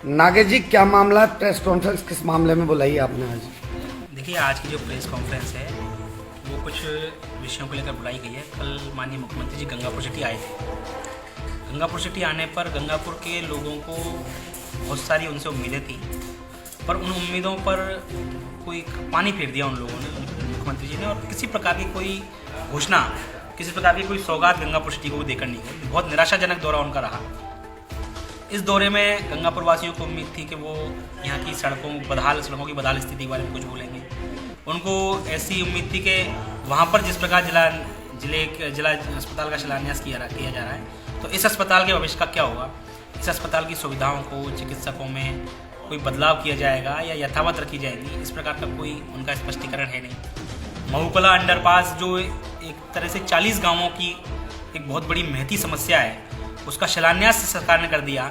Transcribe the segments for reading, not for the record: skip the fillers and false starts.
नागेश जी, क्या मामला है? प्रेस कॉन्फ्रेंस किस मामले में बुलाई आपने आज? देखिए, आज की जो प्रेस कॉन्फ्रेंस है वो कुछ विषयों को लेकर बुलाई गई है। कल माननीय मुख्यमंत्री जी गंगापुर सिटी आए थे। गंगापुर सिटी आने पर गंगापुर के लोगों को बहुत सारी उनसे उम्मीदें थी, पर उन उम्मीदों पर कोई पानी फेर दिया उन लोगों ने, मुख्यमंत्री जी ने, और किसी प्रकार की कोई घोषणा, किसी प्रकार की कोई सौगात गंगापुर सिटी को देकर नहीं गई। बहुत निराशाजनक दौरा उनका रहा। इस दौरे में गंगापुर वासियों को उम्मीद थी कि वो यहाँ की सड़कों की बदहाल स्थिति के बारे में कुछ बोलेंगे। उनको ऐसी उम्मीद थी कि वहाँ पर जिस प्रकार जिला अस्पताल का शिलान्यास किया जा रहा है, तो इस अस्पताल के भविष्य का क्या होगा। इस अस्पताल की सुविधाओं को, चिकित्सकों में कोई बदलाव किया जाएगा या यथावत रखी जाएगी, इस प्रकार का कोई उनका स्पष्टीकरण है नहीं। महूकला अंडरपास जो एक तरह से 40 गाँवों की एक बहुत बड़ी महती समस्या है, उसका शिलान्यास सरकार ने कर दिया।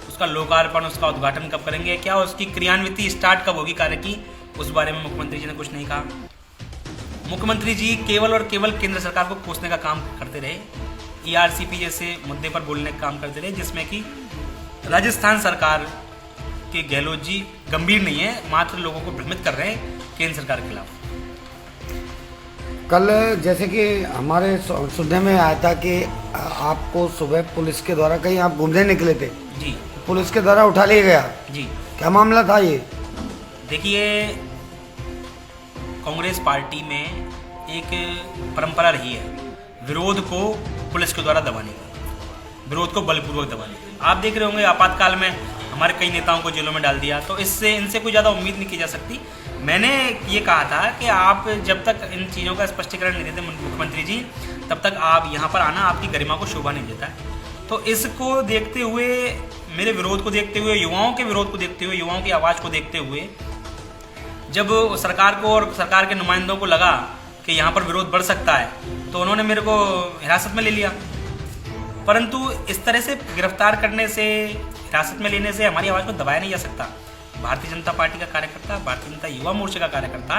उसका लोकार्पण, उसका उद्घाटन कब करेंगे, क्या उसकी क्रियान्विति स्टार्ट कब होगी कार्य की, उस बारे में मुख्यमंत्री जी ने कुछ नहीं कहा। मुख्यमंत्री जी केवल और केवल केंद्र सरकार को कोसने का काम करते रहे, ERCP जैसे मुद्दे पर बोलने का काम करते रहे, जिसमें कि राजस्थान सरकार के गहलोत जी गंभीर नहीं है, मात्र लोगों को भ्रमित कर रहे हैं केंद्र सरकार के खिलाफ। कल जैसे कि हमारे सुनने में आया था कि आपको सुबह पुलिस के द्वारा, कहीं आप घूमने निकले थे जी, पुलिस के द्वारा उठा लिया गया जी। क्या मामला था ये? देखिए, कांग्रेस पार्टी में एक परंपरा रही है विरोध को पुलिस के द्वारा दबाने की, विरोध को बलपूर्वक दबाने की। आप देख रहे होंगे आपातकाल में हमारे कई नेताओं को जेलों में डाल दिया, तो इनसे कोई ज़्यादा उम्मीद नहीं की जा सकती। मैंने ये कहा था कि आप जब तक इन चीज़ों का स्पष्टीकरण नहीं देते मुख्यमंत्री जी, तब तक आप यहाँ पर आना आपकी गरिमा को शोभा नहीं देता है। तो इसको देखते हुए, मेरे विरोध को देखते हुए, युवाओं के विरोध को देखते हुए, युवाओं की आवाज़ को देखते हुए, जब सरकार को और सरकार के नुमाइंदों को लगा कि यहाँ पर विरोध बढ़ सकता है, तो उन्होंने मेरे को हिरासत में ले लिया। परंतु इस तरह से गिरफ्तार करने से, हिरासत में लेने से हमारी आवाज़ को दबाया नहीं जा सकता। भारतीय जनता पार्टी का कार्यकर्ता, भारतीय जनता युवा मोर्चे का कार्यकर्ता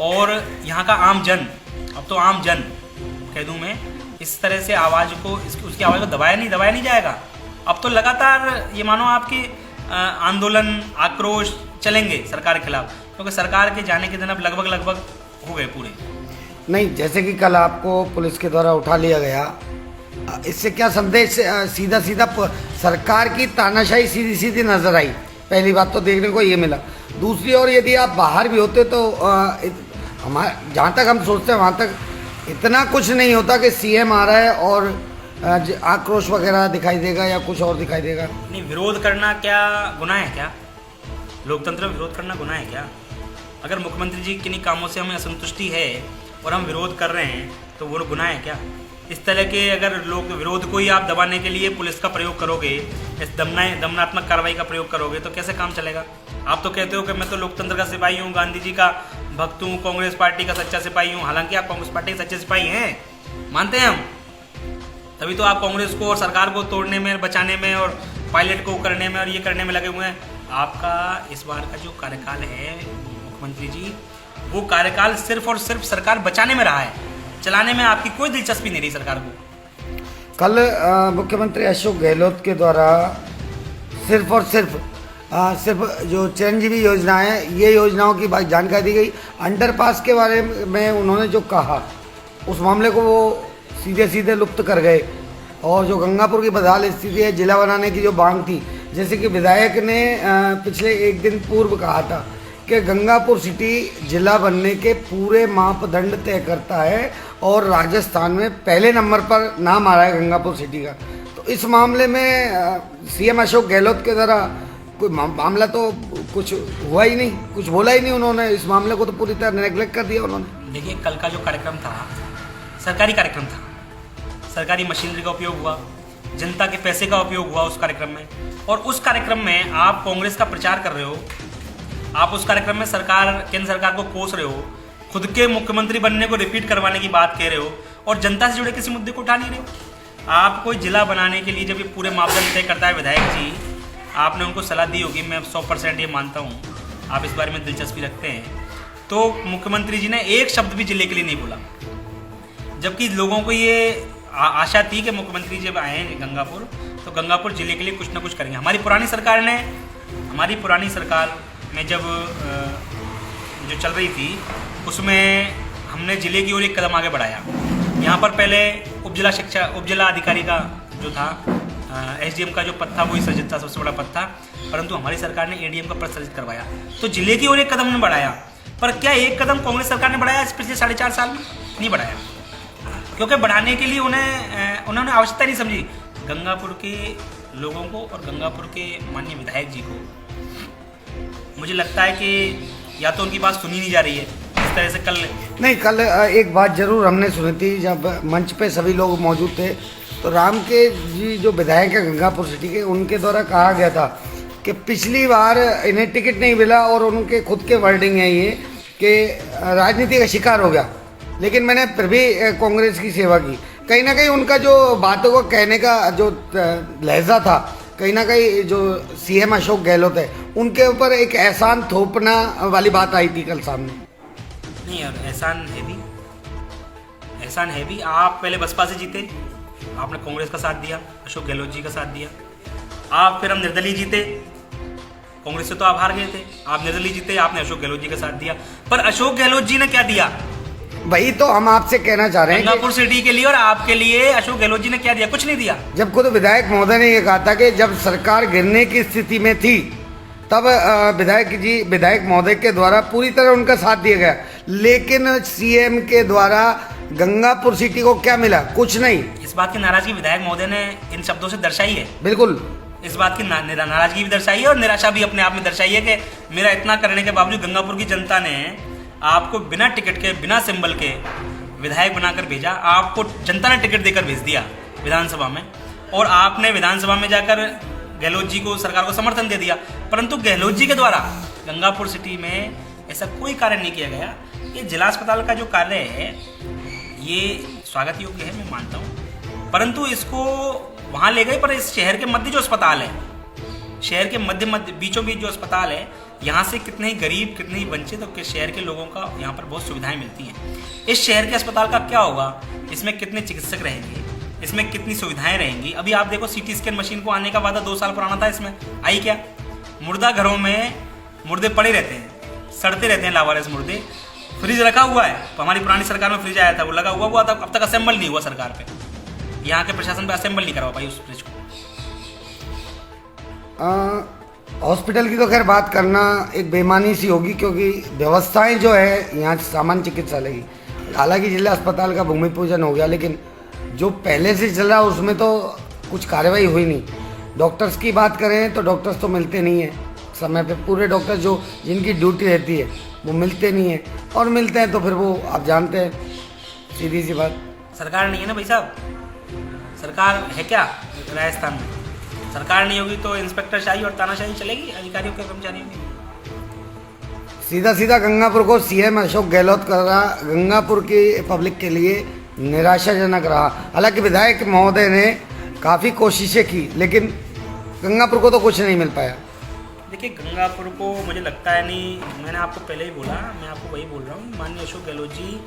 और यहाँ का आम जन, अब तो आम जन कह दूँ मैं, इस तरह से आवाज़ को, उसकी आवाज़ को दबाया नहीं जाएगा। अब तो लगातार ये मानो आपकी आंदोलन, आक्रोश चलेंगे सरकार के खिलाफ, क्योंकि सरकार के जाने के दिन अब लगभग हो गए पूरे। नहीं, जैसे कि कल आपको पुलिस के द्वारा उठा लिया गया, इससे क्या संदेश सीधा सरकार की तानाशाही सीधी नजर आई? पहली बात तो देखने को ये मिला। दूसरी ओर यदि आप बाहर भी होते तो हमारे जहाँ तक हम सोचते हैं वहाँ तक इतना कुछ नहीं होता कि CM आ रहा है और आक्रोश वगैरह दिखाई देगा या कुछ और दिखाई देगा। नहीं, विरोध करना क्या गुनाह है क्या? लोकतंत्र में विरोध करना गुनाह है क्या? अगर मुख्यमंत्री जी किन्हीं कामों से हमें असंतुष्टि है और हम विरोध कर रहे हैं, तो वो गुनाह है क्या? इस तरह के अगर लोग विरोध को ही आप दबाने के लिए पुलिस का प्रयोग करोगे, इस दमनात्मक कार्रवाई का प्रयोग करोगे, तो कैसे काम चलेगा? आप तो कहते हो कि मैं तो लोकतंत्र का सिपाही हूँ, गांधी जी का भक्त हूँ, कांग्रेस पार्टी का सच्चा सिपाही हूँ। हालांकि आप कांग्रेस पार्टी के सच्चे सिपाही हैं, मानते हैं हम, तभी तो आप कांग्रेस को और सरकार को तोड़ने में, बचाने में और पायलट को करने में और ये करने में लगे हुए हैं। आपका इस बार का जो कार्यकाल है मुख्यमंत्री जी, वो कार्यकाल सिर्फ और सिर्फ सरकार बचाने में रहा है, चलाने में आपकी कोई दिलचस्पी नहीं रही सरकार को। कल मुख्यमंत्री अशोक गहलोत के द्वारा सिर्फ और सिर्फ जो चिरंजीवी योजना है, ये योजनाओं की जानकारी दी गई। अंडरपास के बारे में उन्होंने जो कहा, उस मामले को वो सीधे लुप्त कर गए। और जो गंगापुर की बदहाल स्थिति है, जिला बनाने की जो मांग थी, जैसे कि विधायक ने पिछले एक दिन पूर्व कहा था कि गंगापुर सिटी जिला बनने के पूरे मापदंड तय करता है और राजस्थान में पहले नंबर पर नाम आ रहा है गंगापुर सिटी का। तो इस मामले में CM अशोक गहलोत के द्वारा कोई मामला तो कुछ हुआ ही नहीं, कुछ बोला ही नहीं उन्होंने। इस मामले को तो पूरी तरह नेग्लेक्ट कर दिया उन्होंने। देखिए, कल का जो कार्यक्रम था, सरकारी कार्यक्रम था, सरकारी मशीनरी का उपयोग हुआ, जनता के पैसे का उपयोग हुआ उस कार्यक्रम में, और उस कार्यक्रम में आप कांग्रेस का प्रचार कर रहे हो, आप उस कार्यक्रम में केंद्र सरकार को कोस रहे हो, खुद के मुख्यमंत्री बनने को रिपीट करवाने की बात कह रहे हो, और जनता से जुड़े किसी मुद्दे को उठा नहीं रहे हो। आप कोई जिला बनाने के लिए जब ये पूरे मापदंड तय करता है विधायक जी, आपने उनको सलाह दी होगी, मैं 100% ये मानता हूँ, आप इस बारे में दिलचस्पी रखते हैं, तो मुख्यमंत्री जी ने एक शब्द भी जिले के लिए नहीं बोला, जबकि लोगों को ये आशा थी कि मुख्यमंत्री जब आए गंगापुर, तो गंगापुर जिले के लिए कुछ ना कुछ करेंगे। हमारी पुरानी सरकार ने हमारी पुरानी सरकार में जब जो चल रही थी उसमें हमने ज़िले की ओर एक कदम आगे बढ़ाया। यहाँ पर पहले उपजिला अधिकारी का जो था एसडीएम का जो पद था वही सृजित था, सबसे बड़ा पद था, परंतु हमारी सरकार ने एडीएम का पद सृजित करवाया, तो जिले की ओर एक कदम ने बढ़ाया। पर क्या एक कदम कांग्रेस सरकार ने बढ़ाया इस पिछले 4.5 साल में? नहीं बढ़ाया, क्योंकि बढ़ाने के लिए उन्होंने आवश्यकता नहीं समझी। गंगापुर के लोगों को और गंगापुर के माननीय विधायक जी को मुझे लगता है कि या तो उनकी बात सुनी नहीं जा रही है इस तरह से। कल एक बात जरूर हमने सुनी थी, जब मंच पे सभी लोग मौजूद थे तो राम के जी जो विधायक है गंगापुर सिटी के, उनके द्वारा कहा गया था कि पिछली बार इन्हें टिकट नहीं मिला और उनके खुद के वर्डिंग है ये कि राजनीति का शिकार हो गया, लेकिन मैंने फिर भी कांग्रेस की सेवा की। कहीं ना कहीं उनका जो बातों को कहने का जो लहजा था, कहीं ना कहीं जो सीएम अशोक गहलोत है उनके ऊपर एक एहसान थोपना वाली बात आई थी कल सामने। नहीं यार, एहसान है भी। आप पहले बसपा से जीते, आपने कांग्रेस का साथ दिया, अशोक गहलोत जी का साथ दिया। आप फिर हम निर्दलीय जीते, कांग्रेस से तो आप हार गए थे, आप निर्दलीय जीते, आपने अशोक गहलोत जी का साथ दिया। पर अशोक गहलोत जी ने क्या दिया? वही तो हम आपसे कहना चाह रहे हैं, गंगापुर सिटी के लिए और आपके लिए अशोक गहलोत जी ने क्या दिया? कुछ नहीं दिया। जब खुद विधायक महोदय ने ये कहा था कि जब सरकार गिरने की स्थिति में थी तब विधायक महोदय के द्वारा पूरी तरह उनका साथ दिया गया, लेकिन सीएम के द्वारा गंगापुर सिटी को क्या मिला? कुछ नहीं। इस बात की नाराजगी विधायक महोदय ने इन शब्दों से दर्शाई है। बिल्कुल, इस बात की नाराजगी भी दर्शाई है और निराशा भी अपने आप में दर्शाई है कि मेरा इतना करने के बावजूद गंगापुर की जनता ने आपको बिना टिकट के, बिना सिंबल के विधायक बनाकर भेजा। आपको जनता ने टिकट देकर भेज दिया विधानसभा में, और आपने विधानसभा में जाकर गहलोत जी को, सरकार को समर्थन दे दिया। परंतु गहलोत जी के द्वारा गंगापुर सिटी में ऐसा कोई कार्य नहीं किया गया। ये जिला अस्पताल का जो कार्य है ये स्वागत योग्य है, मैं मानता हूँ, परंतु इसको वहाँ ले गए। पर इस शहर के मध्य जो अस्पताल है, शहर के मध्य बीचों बीच जो अस्पताल है, यहाँ से कितने ही गरीब, कितने ही वंचित और शहर के लोगों का यहाँ पर बहुत सुविधाएं मिलती हैं। इस शहर के अस्पताल का क्या होगा? इसमें कितने चिकित्सक रहेंगे, इसमें कितनी सुविधाएं रहेंगी? अभी आप देखो, सीटी स्कैन मशीन को आने का वादा 2 साल पुराना था, इसमें आई क्या? मुर्दा घरों में मुर्दे पड़े रहते हैं, सड़ते रहते हैं लावारिस मुर्दे। फ्रिज रखा हुआ है, तो हमारी पुरानी सरकार में फ्रिज आया था, वो लगा हुआ था, अब तक असेंबल नहीं हुआ सरकार पे, यहाँ के प्रशासन पे असेंबल नहीं करवा पाई उस फ्रिज को। हॉस्पिटल की तो खैर बात करना एक बेईमानी सी होगी, क्योंकि व्यवस्थाएं जो है यहाँ सामान्य चिकित्सालय की, हालांकि जिला अस्पताल का भूमि पूजन हो गया, लेकिन जो पहले से चल रहा उसमें तो कुछ कार्रवाई हुई नहीं। डॉक्टर्स की बात करें तो डॉक्टर्स तो मिलते नहीं हैं समय पे, पूरे डॉक्टर जो जिनकी ड्यूटी रहती है वो मिलते नहीं हैं, और मिलते हैं तो फिर वो आप जानते हैं, सीधी सी बात। सरकार नहीं है ना भाई साहब, सरकार है क्या राजस्थान में? सरकार नहीं होगी तो इंस्पेक्टरशाही और तानाशाही चलेगी अधिकारियों के, कर्मचारियों की। सीधा सीधा गंगापुर को सीएम अशोक गहलोत कर रहा, गंगापुर की पब्लिक के लिए निराशाजनक रहा। हालांकि विधायक महोदय ने काफ़ी कोशिशें की, लेकिन गंगापुर को तो कुछ नहीं मिल पाया। देखिए, गंगापुर को मुझे लगता है नहीं, मैंने आपको पहले ही बोला, मैं आपको वही बोल रहा हूँ, माननीय अशोक गहलोत जी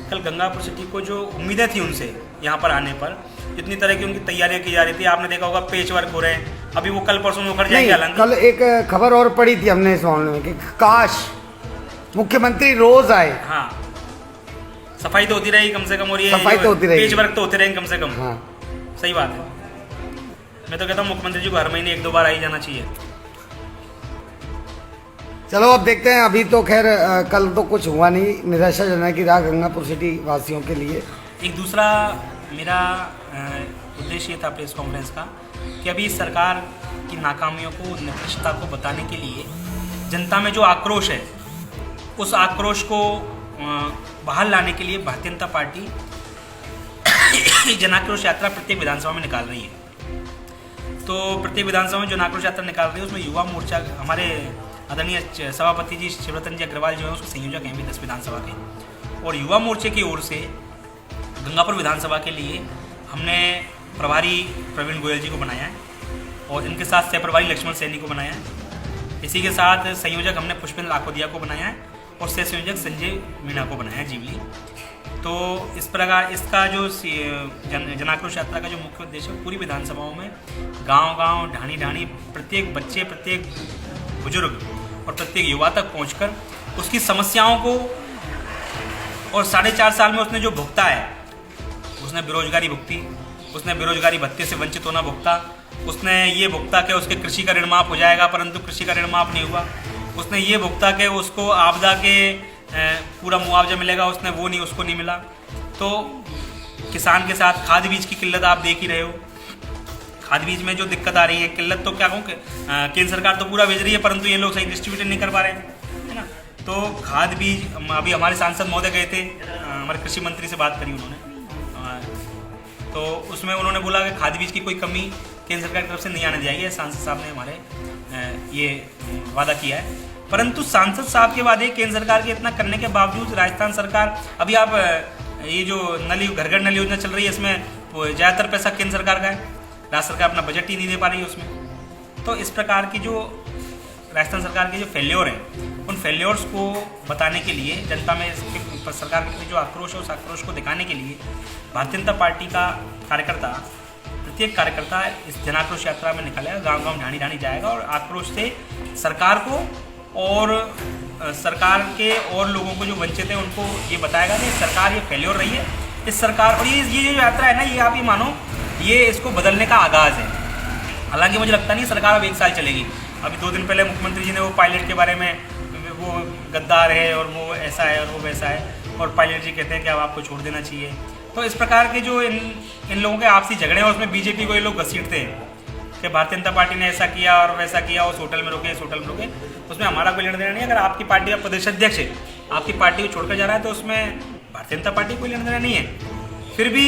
कल गंगापुर सिटी को जो उम्मीदें थी उनसे यहाँ पर आने पर, जितनी तरह की उनकी तैयारियां की जा रही थी, आपने देखा होगा पेच वर्क हो रहे हैं, अभी वो कल परसों में उखड़ जाएंगे। हालांकि कल एक खबर और पड़ी थी हमने इस मामले में कि काश मुख्यमंत्री रोज आए। हाँ, सफाई तो होती रहेगी कम से कम, और ये सफाई तो होती रहेगी, पेच वर्क तो होते रहेंगे कम से कम। हाँ, सही बात है। मैं तो कहता हूँ मुख्यमंत्री जी को हर महीने 1-2 बार आ ही जाना चाहिए। चलो अब देखते हैं। अभी तो खैर कल तो कुछ हुआ नहीं, निराशाजनक की रहा गंगापुर सिटी वासियों के लिए। एक दूसरा मेरा उद्देश्य था प्रेस कॉन्फ्रेंस का कि अभी सरकार की नाकामियों को, निकृष्टता को बताने के लिए जनता में जो आक्रोश है, उस आक्रोश को बाहर लाने के लिए भारतीय जनता पार्टी जन आक्रोश यात्रा प्रत्येक विधानसभा में निकाल रही है। तो प्रत्येक विधानसभा में जो जन आक्रोश यात्रा निकाल रही है उसमें युवा मोर्चा, हमारे आदरणीय सभापति जी शिवरतन जी अग्रवाल जो है उसके संयोजक हैं भी 10 विधानसभा के, और युवा मोर्चे की ओर से गंगापुर विधानसभा के लिए हमने प्रभारी प्रवीण गोयल जी को बनाया है, और इनके साथ सह प्रभारी लक्ष्मण सैनी को बनाया है। इसी के साथ संयोजक हमने पुष्पेंद्र आकोदिया को बनाया है, और सह संयोजक संजय मीणा को बनाया है, जीवली। तो इस प्रकार इसका जो जन आक्रोश यात्रा का जो मुख्य उद्देश्य है, पूरी विधानसभाओं में गांव-गांव, ढाणी-ढाणी, प्रत्येक बच्चे, प्रत्येक बुजुर्ग और प्रत्येक युवा तक पहुंचकर उसकी समस्याओं को, और 4.5 साल में उसने जो भुगता है, उसने बेरोजगारी भुगती, उसने बेरोजगारी भत्ते से वंचित होना भुगता, उसने ये भुगता कि उसके कृषि का ऋण माफ हो जाएगा, परंतु कृषि का ऋण माफ नहीं हुआ, उसने ये भुगता कि उसको आपदा के पूरा मुआवजा मिलेगा, उसने वो नहीं, उसको नहीं मिला। तो किसान के साथ खाद बीज की किल्लत आप देख ही रहे हो। खाद बीज में जो दिक्कत आ रही है, किल्लत तो क्या कहूँ, केंद्र सरकार तो पूरा भेज रही है, परंतु ये लोग सही डिस्ट्रीब्यूट नहीं कर पा रहे हैं, है ना। तो खाद बीज, अभी हमारे सांसद महोदय गए थे, हमारे कृषि मंत्री से बात करी उन्होंने, तो उसमें उन्होंने बोला कि खाद बीज की कोई कमी केंद्र सरकार की तरफ से नहीं आने दी जाएगी। सांसद साहब ने हमारे ये वादा किया है, परंतु सांसद साहब के वादे केंद्र सरकार के इतना करने के बावजूद राजस्थान सरकार, अभी आप ये जो नल घर घर नल योजना चल रही है, इसमें ज़्यादातर पैसा केंद्र सरकार का है, राज्य सरकार अपना बजट ही नहीं दे पा रही है उसमें। तो इस प्रकार की जो राजस्थान सरकार के जो फेल्योर हैं, उन फेल्योर्स को बताने के लिए, जनता में इसके सरकार के जो आक्रोश है, उस आक्रोश को दिखाने के लिए भारतीय जनता पार्टी का कार्यकर्ता, प्रत्येक कार्यकर्ता इस जन आक्रोश यात्रा में निकलेगा, गांव गांव ढाणी ढाणी जाएगा और आक्रोश से सरकार को और सरकार के और लोगों को जो वंचित हैं उनको ये बताएगा कि सरकार ये फेल्योर रही है। इस सरकार, और ये जो यात्रा है ना, ये आप ये मानो ये इसको बदलने का आगाज़ है। हालांकि मुझे लगता नहीं सरकार अब 1 साल चलेगी। अभी 2 दिन पहले मुख्यमंत्री जी ने वो पायलट के बारे में, वो गद्दार है और वो ऐसा है और वो वैसा है, और पायलट जी कहते हैं कि अब आपको छोड़ देना चाहिए। तो इस प्रकार के जो इन लोगों के आपसी झगड़े हैं, उसमें बीजेपी को ये लोग घसीटते हैं कि भारतीय जनता पार्टी ने ऐसा किया और वैसा किया, उस होटल में रुके, इस होटल में रुके, उसमें हमारा कोई लेना देना नहीं है। अगर आपकी पार्टी का प्रदेश अध्यक्ष है, आपकी पार्टी को छोड़कर जा रहा है, तो उसमें भारतीय जनता पार्टी को कोई लेना देना नहीं है। फिर भी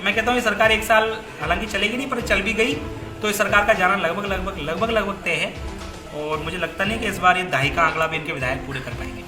मैं कहता हूँ ये सरकार 1 साल हालांकि चलेगी नहीं, पर चल भी गई तो इस सरकार का जाना लगभग तय है, और मुझे लगता नहीं कि इस बार ये 2.5 का आंकड़ा भी इनके विधायक पूरे कर पाएंगे।